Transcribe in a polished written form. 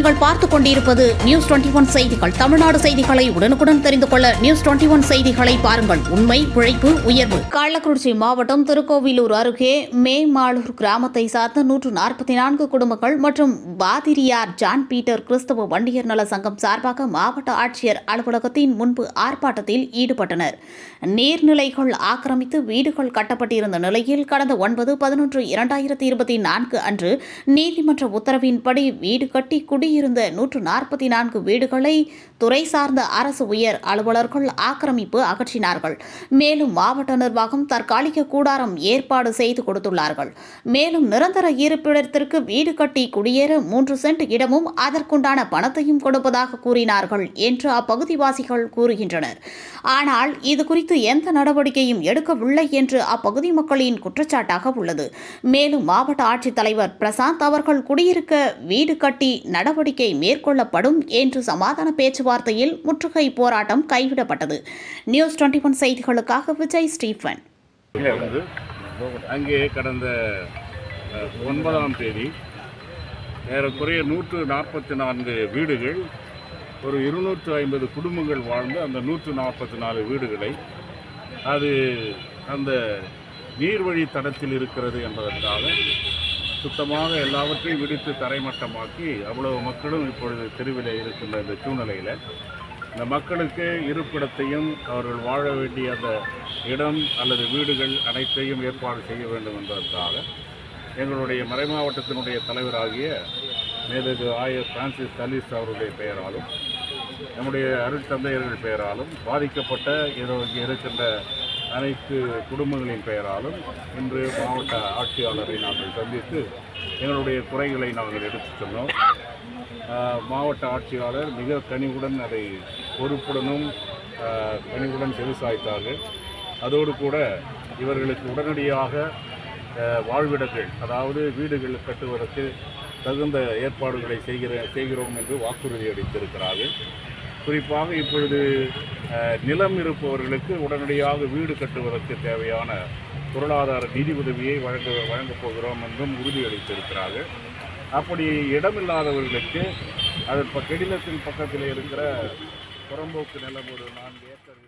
நீங்கள் பார்த்துக் கொண்டிருப்பது நியூஸ் 21 செய்திகள். தமிழ்நாடு செய்திகளை உடனுக்குடன் தெரிந்து கொள்ள நியூஸ் 21 செய்திகளை பாருங்கள். உண்மை, உழைப்பு, உயர்வு. கள்ளக்குறிச்சி மாவட்டம் திருக்கோவிலூர் அருகே மேமாளூர் கிராமத்தை சார்ந்த 144 குடும்பங்கள் மற்றும் பாதிரியார் ஜான் பீட்டர் கிறிஸ்தவ வண்டியர் நல சங்கம் சார்பாக மாவட்ட ஆட்சியர் அலுவலகத்தின் முன்பு ஆர்ப்பாட்டத்தில் ஈடுபட்டனர். நீர்நிலைகள் ஆக்கிரமித்து வீடுகள் கட்டப்பட்டிருந்த நிலையில் கடந்த 9/11/2024 அன்று நீதிமன்ற உத்தரவின்படி வீடு கட்டி குடியிருந்த 144 வீடுகளை துறை சார்ந்த அரசு உயர் அலுவலர்கள் ஆக்கிரமிப்பு அகற்றினார்கள். மேலும் மாவட்ட நிர்வாகம் தற்காலிக கூடாரம் ஏற்பாடு செய்து கொடுத்துள்ளார்கள். மேலும் நிரந்தர இருப்பிடத்திற்கு வீடு கட்டி குடியேற 3 சென்ட் இடமும் அதற்குண்டான பணத்தையும் கொடுப்பதாக கூறினார்கள் என்று அப்பகுதிவாசிகள் கூறுகின்றனர். ஆனால் இதுகுறித்து எந்த நடவடிக்கையும் எடுக்கவில்லை என்று அப்பகுதி மக்களின் குற்றச்சாட்டாக உள்ளது. மேலும் மாவட்ட ஆட்சித்தலைவர் பிரசாந்த் அவர்கள் குடியிருக்க வீடு கட்டி நடவடிக்கை மேற்கொள்ளப்படும் என்று சமாதான பேச்சுவார்த்தையில் முற்றுகை போராட்டம் கைவிடப்பட்டது. நியூஸ் 21 செய்திகளுக்காக விஜய் ஸ்டீஃபன். அங்கே கடந்த 9ஆம் தேதி ஏறக்குறைய 144 வீடுகள், ஒரு 250 குடும்பங்கள் வாழ்ந்து அந்த 144 வீடுகளை அது அந்த நீர்வழி தடத்தில் இருக்கிறது என்பதற்காக சுத்தமாக எல்லாவற்றையும் விடுத்து தரைமட்டமாக்கி அவ்வளவு மக்களும் இப்பொழுது தெருவில் இருக்கின்ற இந்த சூழ்நிலையில் இந்த மக்களுக்கு இருப்பிடத்தையும் அவர்கள் வாழ வேண்டிய அந்த இடம் அல்லது வீடுகள் அனைத்தையும் ஏற்பாடு செய்ய வேண்டும் என்பதற்காக எங்களுடைய மறைமாவட்டத்தினுடைய தலைவராகிய மேதகு ஆயர் பிரான்சிஸ் சலீஸ் அவருடைய பெயராலும் நம்முடைய அருட்தந்தையர்கள் பெயராலும் பாதிக்கப்பட்ட இங்கே இருக்கின்ற அனைத்து குடும்பங்களின் பெயராலும் இன்று மாவட்ட ஆட்சியாளரை நாங்கள் சந்தித்து எங்களுடைய குறைகளை நாங்கள் எடுத்துச் சொன்னோம். மாவட்ட ஆட்சியாளர் மிக கனிவுடன் அதை பொறுப்புடனும் கனிவுடன் செவிசாய்த்தார்கள். அதோடு கூட இவர்களுக்கு உடனடியாக வாழ்விடங்கள், அதாவது வீடுகள் கட்டுவதற்கு தகுந்த ஏற்பாடுகளை செய்கிறோம் என்று வாக்குறுதி அளித்திருக்கிறார்கள். குறிப்பாக இப்பொழுது நிலம் இருப்பவர்களுக்கு உடனடியாக வீடு கட்டுவதற்கு தேவையான பொருளாதார நிதி உதவியை வழங்கப் போகிறோம் என்றும் உறுதியளித்திருக்கிறார்கள். அப்படி இடமில்லாதவர்களுக்கு அது கடிதத்தின் பக்கத்தில் இருக்கிற புறம்போக்கு நிலம் ஒரு 4 ஏக்கர்